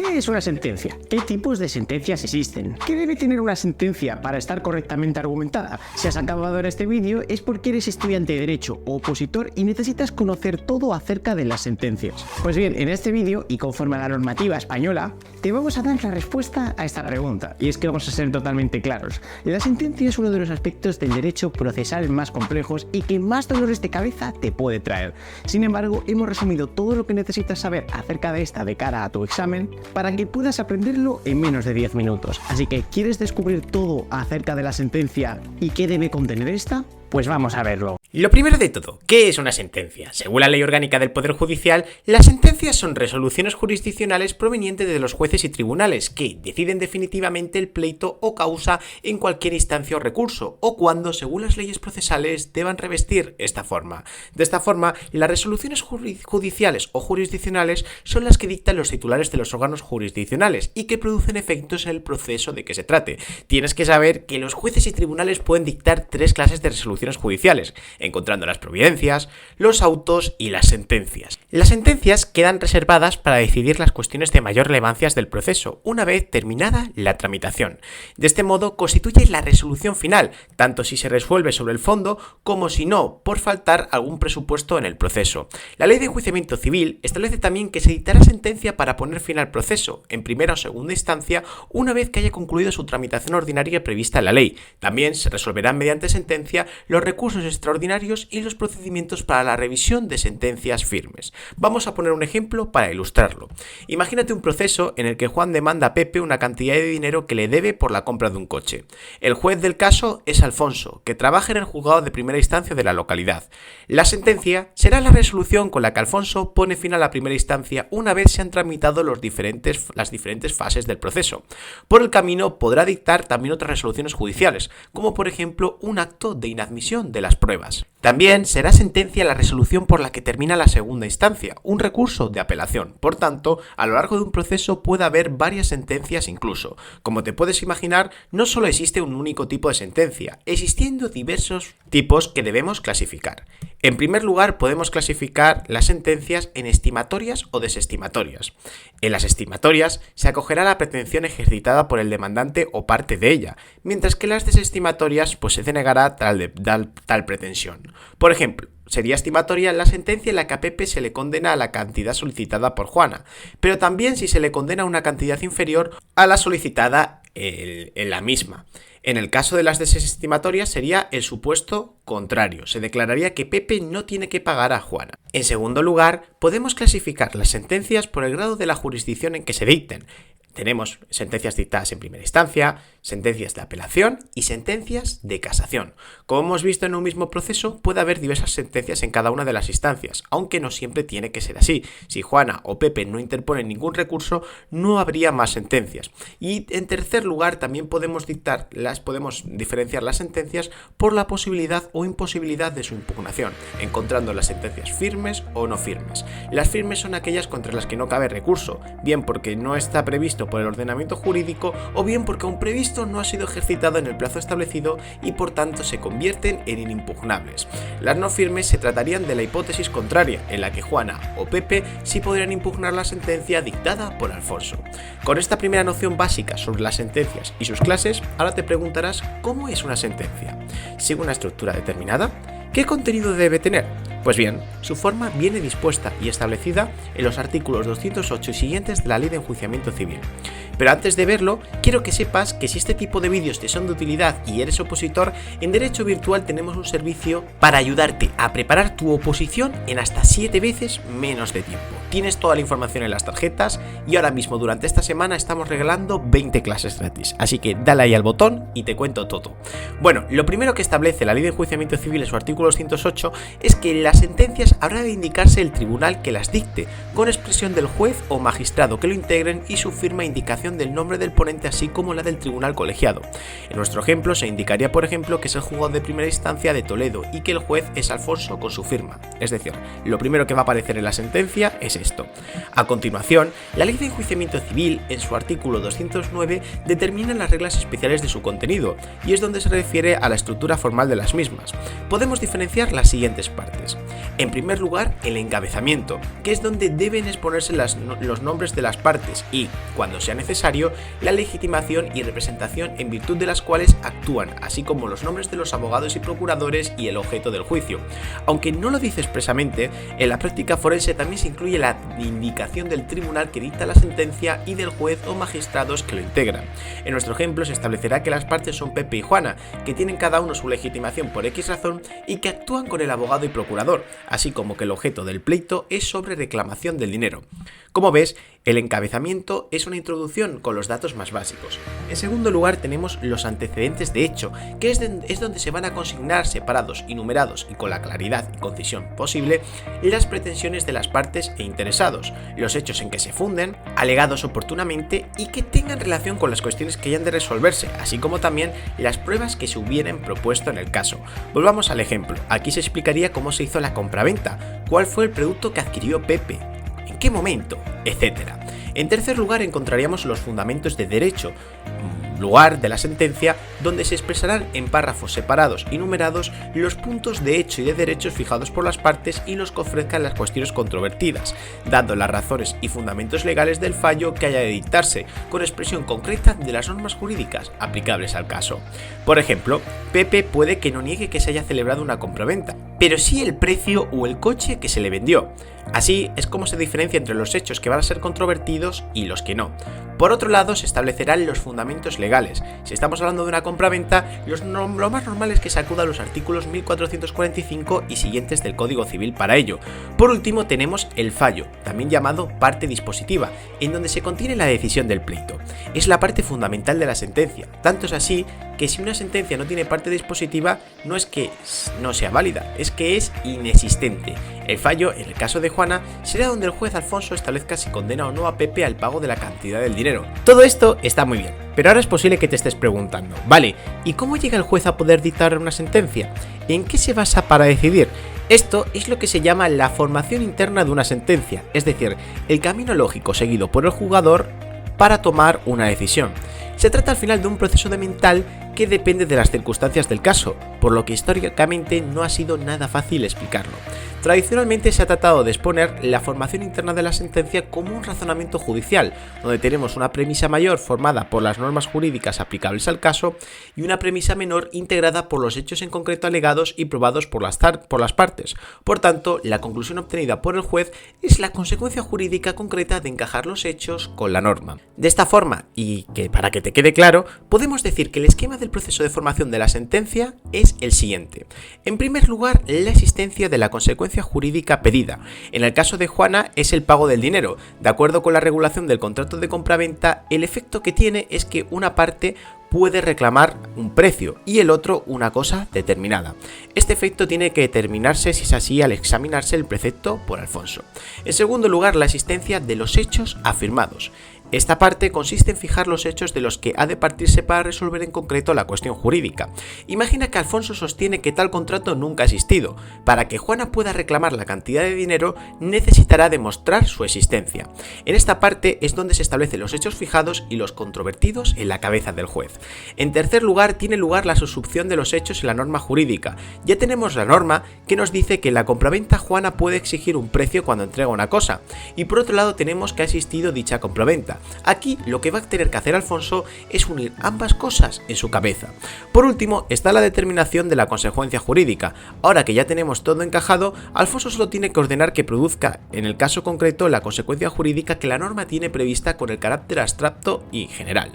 ¿Qué es una sentencia? ¿Qué tipos de sentencias existen? ¿Qué debe tener una sentencia para estar correctamente argumentada? Si has acabado de ver este vídeo es porque eres estudiante de Derecho o opositor y necesitas conocer todo acerca de las sentencias. Pues bien, en este vídeo, y conforme a la normativa española, te vamos a dar la respuesta a esta pregunta. Y es que vamos a ser totalmente claros. La sentencia es uno de los aspectos del derecho procesal más complejos y que más dolores de cabeza te puede traer. Sin embargo, hemos resumido todo lo que necesitas saber acerca de esta de cara a tu examen para que puedas aprenderlo en menos de 10 minutos. Así que, ¿quieres descubrir todo acerca de la sentencia y qué debe contener esta? Pues vamos a verlo. Lo primero de todo, ¿qué es una sentencia? Según la Ley Orgánica del Poder Judicial, las sentencias son resoluciones jurisdiccionales provenientes de los jueces y tribunales que deciden definitivamente el pleito o causa en cualquier instancia o recurso, o cuando, según las leyes procesales, deban revestir esta forma. De esta forma, las resoluciones judiciales o jurisdiccionales son las que dictan los titulares de los órganos jurisdiccionales y que producen efectos en el proceso de que se trate. Tienes que saber que los jueces y tribunales pueden dictar tres clases de resoluciones judiciales, encontrando las providencias, los autos y las sentencias. Las sentencias quedan reservadas para decidir las cuestiones de mayor relevancia del proceso, una vez terminada la tramitación. De este modo, constituye la resolución final, tanto si se resuelve sobre el fondo como si no, por faltar algún presupuesto en el proceso. La Ley de Enjuiciamiento Civil establece también que se dictará sentencia para poner fin al proceso, en primera o segunda instancia, una vez que haya concluido su tramitación ordinaria prevista en la ley. También se resolverán mediante sentencia los recursos extraordinarios y los procedimientos para la revisión de sentencias firmes. Vamos a poner un ejemplo para ilustrarlo. Imagínate un proceso en el que Juan demanda a Pepe una cantidad de dinero que le debe por la compra de un coche. El juez del caso es Alfonso, que trabaja en el juzgado de primera instancia de la localidad. La sentencia será la resolución con la que Alfonso pone fin a la primera instancia una vez se han tramitado las diferentes fases del proceso. Por el camino podrá dictar también otras resoluciones judiciales, como por ejemplo un acto de inadmisión de las pruebas. También será sentencia la resolución por la que termina la segunda instancia, un recurso de apelación. Por tanto, a lo largo de un proceso puede haber varias sentencias incluso. Como te puedes imaginar, no solo existe un único tipo de sentencia, existiendo diversos tipos que debemos clasificar. En primer lugar, podemos clasificar las sentencias en estimatorias o desestimatorias. En las estimatorias se acogerá la pretensión ejercitada por el demandante o parte de ella, mientras que en las desestimatorias se denegará tal pretensión. Por ejemplo, sería estimatoria la sentencia en la que a Pepe se le condena a la cantidad solicitada por Juana, pero también si se le condena a una cantidad inferior a la solicitada en la misma. En el caso de las desestimatorias sería el supuesto contrario, se declararía que Pepe no tiene que pagar a Juana. En segundo lugar, podemos clasificar las sentencias por el grado de la jurisdicción en que se dicten. Tenemos sentencias dictadas en primera instancia, sentencias de apelación y sentencias de casación. Como hemos visto en un mismo proceso, puede haber diversas sentencias en cada una de las instancias, aunque no siempre tiene que ser así. Si Juana o Pepe no interponen ningún recurso, no habría más sentencias. Y en tercer lugar, también podemos diferenciar las sentencias por la posibilidad o imposibilidad de su impugnación, encontrando las sentencias firmes o no firmes. Las firmes son aquellas contra las que no cabe recurso, bien porque no está previsto por el ordenamiento jurídico o bien porque un previsto no ha sido ejercitado en el plazo establecido y por tanto se convierten en inimpugnables. Las no firmes se tratarían de la hipótesis contraria, en la que Juana o Pepe sí podrían impugnar la sentencia dictada por Alfonso. Con esta primera noción básica sobre las sentencias y sus clases, ahora te preguntarás ¿cómo es una sentencia? ¿Sigue una estructura determinada? ¿Qué contenido debe tener? Pues bien, su forma viene dispuesta y establecida en los artículos 208 y siguientes de la Ley de Enjuiciamiento Civil. Pero antes de verlo, quiero que sepas que si este tipo de vídeos te son de utilidad y eres opositor, en Derecho Virtual tenemos un servicio para ayudarte a preparar tu oposición en hasta 7 veces menos de tiempo. Tienes toda la información en las tarjetas y ahora mismo durante esta semana estamos regalando 20 clases gratis, así que dale ahí al botón y te cuento todo. Bueno, lo primero que establece la Ley de Enjuiciamiento Civil en su artículo 208 es que las sentencias habrá de indicarse el tribunal que las dicte, con expresión del juez o magistrado que lo integren y su firma e indicación información del nombre del ponente así como la del tribunal colegiado. En nuestro ejemplo se indicaría, por ejemplo, que es el juzgado de primera instancia de Toledo y que el juez es Alfonso con su firma. Es decir, lo primero que va a aparecer en la sentencia es esto. A continuación, la Ley de Enjuiciamiento Civil, en su artículo 209, determina las reglas especiales de su contenido, y es donde se refiere a la estructura formal de las mismas. Podemos diferenciar las siguientes partes. En primer lugar, el encabezamiento, que es donde deben exponerse los nombres de las partes y, cuando sea necesario, la legitimación y representación en virtud de las cuales actúan, así como los nombres de los abogados y procuradores y el objeto del juicio. Aunque no lo dice expresamente, en la práctica forense también se incluye la indicación del tribunal que dicta la sentencia y del juez o magistrados que lo integran. En nuestro ejemplo se establecerá que las partes son Pepe y Juana, que tienen cada uno su legitimación por X razón y que actúan con el abogado y procurador, así como que el objeto del pleito es sobre reclamación del dinero. Como ves, el encabezamiento es una introducción con los datos más básicos. En segundo lugar tenemos los antecedentes de hecho, que es donde se van a consignar separados y numerados y con la claridad y concisión posible las pretensiones de las partes e interesados, los hechos en que se funden, alegados oportunamente y que tengan relación con las cuestiones que hayan de resolverse, así como también las pruebas que se hubieran propuesto en el caso. Volvamos al ejemplo. Aquí se explicaría cómo se hizo la compraventa, cuál fue el producto que adquirió Pepe, en qué momento, etcétera. En tercer lugar encontraríamos los fundamentos de derecho, lugar de la sentencia donde se expresarán en párrafos separados y numerados los puntos de hecho y de derechos fijados por las partes y los que ofrezcan las cuestiones controvertidas, dando las razones y fundamentos legales del fallo que haya de dictarse, con expresión concreta de las normas jurídicas aplicables al caso. Por ejemplo, Pepe puede que no niegue que se haya celebrado una compraventa, pero sí el precio o el coche que se le vendió. Así es como se diferencia entre los hechos que van a ser controvertidos y los que no. Por otro lado, se establecerán los fundamentos legales. Si estamos hablando de una compraventa, lo más normal es que se acuda a los artículos 1445 y siguientes del Código Civil para ello. Por último, tenemos el fallo, también llamado parte dispositiva, en donde se contiene la decisión del pleito. Es la parte fundamental de la sentencia. Tanto es así que si una sentencia no tiene parte dispositiva, no es que no sea válida, es que es inexistente. El fallo, en el caso de Juana, será donde el juez Alfonso establezca si condena o no a Pepe al pago de la cantidad del dinero. Todo esto está muy bien, pero ahora es posible que te estés preguntando, vale, ¿y cómo llega el juez a poder dictar una sentencia? ¿En qué se basa para decidir? Esto es lo que se llama la formación interna de una sentencia, es decir, el camino lógico seguido por el juzgador para tomar una decisión. Se trata al final de un proceso de mental que depende de las circunstancias del caso, por lo que históricamente no ha sido nada fácil explicarlo. Tradicionalmente se ha tratado de exponer la formación interna de la sentencia como un razonamiento judicial, donde tenemos una premisa mayor formada por las normas jurídicas aplicables al caso y una premisa menor integrada por los hechos en concreto alegados y probados por las partes. Por tanto, la conclusión obtenida por el juez es la consecuencia jurídica concreta de encajar los hechos con la norma. De esta forma, y que para que te quede claro, podemos decir que el esquema del proceso de formación de la sentencia es el siguiente. En primer lugar, la existencia de la consecuencia jurídica pedida. En el caso de Juana es el pago del dinero. De acuerdo con la regulación del contrato de compraventa, el efecto que tiene es que una parte puede reclamar un precio y el otro una cosa determinada. Este efecto tiene que determinarse si es así al examinarse el precepto por Alfonso. En segundo lugar, la existencia de los hechos afirmados. Esta parte consiste en fijar los hechos de los que ha de partirse para resolver en concreto la cuestión jurídica. Imagina que Alfonso sostiene que tal contrato nunca ha existido. Para que Juana pueda reclamar la cantidad de dinero, necesitará demostrar su existencia. En esta parte es donde se establecen los hechos fijados y los controvertidos en la cabeza del juez. En tercer lugar, tiene lugar la suscripción de los hechos en la norma jurídica. Ya tenemos la norma que nos dice que en la compraventa Juana puede exigir un precio cuando entrega una cosa. Y por otro lado tenemos que ha existido dicha compraventa. Aquí lo que va a tener que hacer Alfonso es unir ambas cosas en su cabeza. Por último está la determinación de la consecuencia jurídica. Ahora que ya tenemos todo encajado, Alfonso solo tiene que ordenar que produzca, en el caso concreto, la consecuencia jurídica que la norma tiene prevista con el carácter abstracto y general.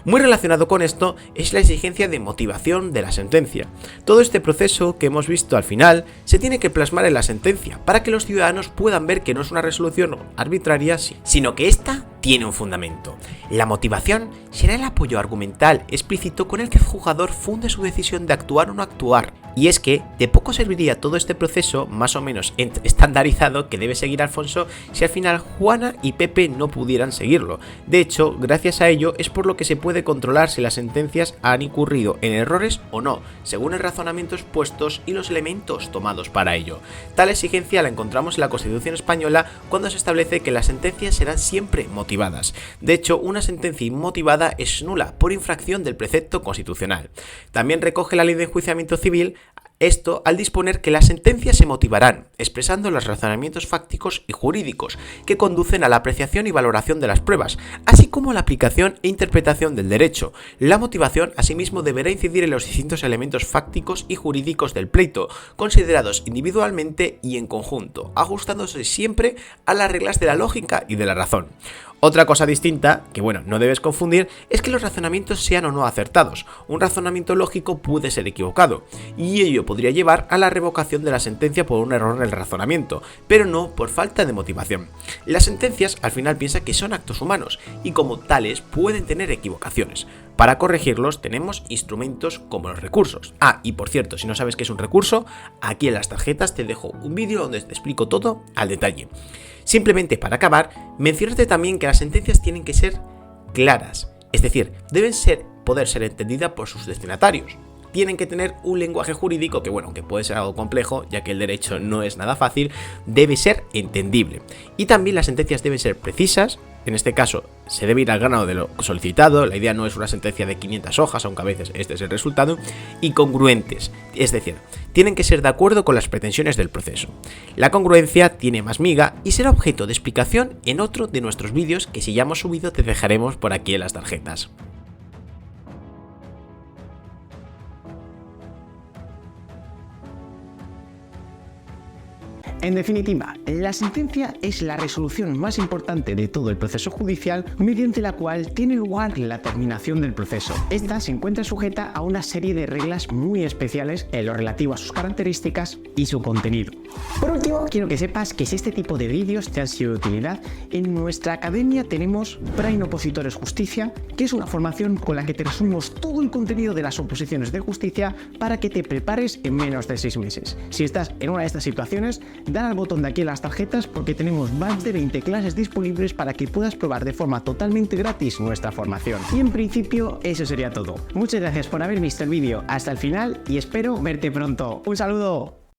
Muy relacionado con esto es la exigencia de motivación de la sentencia. Todo este proceso que hemos visto al final se tiene que plasmar en la sentencia para que los ciudadanos puedan ver que no es una resolución arbitraria, sino que esta tiene un fundamento. La motivación será el apoyo argumental explícito con el que el juzgador funde su decisión de actuar o no actuar Y es que de poco serviría todo este proceso más o menos estandarizado que debe seguir Alfonso si al final Juana y Pepe no pudieran seguirlo. De hecho, gracias a ello es por lo que se puede controlar si las sentencias han incurrido en errores o no, según el razonamiento expuestos y los elementos tomados para ello. Tal exigencia la encontramos en la Constitución española cuando se establece que las sentencias serán siempre motivadas. De hecho, una sentencia inmotivada es nula por infracción del precepto constitucional. También recoge la Ley de Enjuiciamiento Civil esto al disponer que las sentencias se motivarán, expresando los razonamientos fácticos y jurídicos que conducen a la apreciación y valoración de las pruebas, así como la aplicación e interpretación del derecho. La motivación, asimismo, deberá incidir en los distintos elementos fácticos y jurídicos del pleito, considerados individualmente y en conjunto, ajustándose siempre a las reglas de la lógica y de la razón. Otra cosa distinta, que no debes confundir, es que los razonamientos sean o no acertados. Un razonamiento lógico puede ser equivocado, y ello podría llevar a la revocación de la sentencia por un error en el razonamiento, pero no por falta de motivación. Las sentencias al final piensan que son actos humanos, y como tales pueden tener equivocaciones. Para corregirlos tenemos instrumentos como los recursos. Y por cierto, si no sabes qué es un recurso, aquí en las tarjetas te dejo un vídeo donde te explico todo al detalle. Simplemente para acabar, mencionarte también que las sentencias tienen que ser claras, es decir, deben poder ser entendidas por sus destinatarios. Tienen que tener un lenguaje jurídico que, aunque puede ser algo complejo, ya que el derecho no es nada fácil, debe ser entendible. Y también las sentencias deben ser precisas, en este caso se debe ir al grano de lo solicitado, la idea no es una sentencia de 500 hojas, aunque a veces este es el resultado, y congruentes, es decir, tienen que ser de acuerdo con las pretensiones del proceso. La congruencia tiene más miga y será objeto de explicación en otro de nuestros vídeos que si ya hemos subido te dejaremos por aquí en las tarjetas. En definitiva, la sentencia es la resolución más importante de todo el proceso judicial mediante la cual tiene lugar la terminación del proceso. Esta se encuentra sujeta a una serie de reglas muy especiales en lo relativo a sus características y su contenido. Por último, quiero que sepas que si este tipo de vídeos te han sido de utilidad, en nuestra academia tenemos Brain Opositores Justicia, que es una formación con la que te resumimos todo el contenido de las oposiciones de justicia para que te prepares en menos de 6 meses. Si estás en una de estas situaciones, dale al botón de aquí en las tarjetas porque tenemos más de 20 clases disponibles para que puedas probar de forma totalmente gratis nuestra formación. Y en principio eso sería todo. Muchas gracias por haber visto el vídeo hasta el final y espero verte pronto. ¡Un saludo!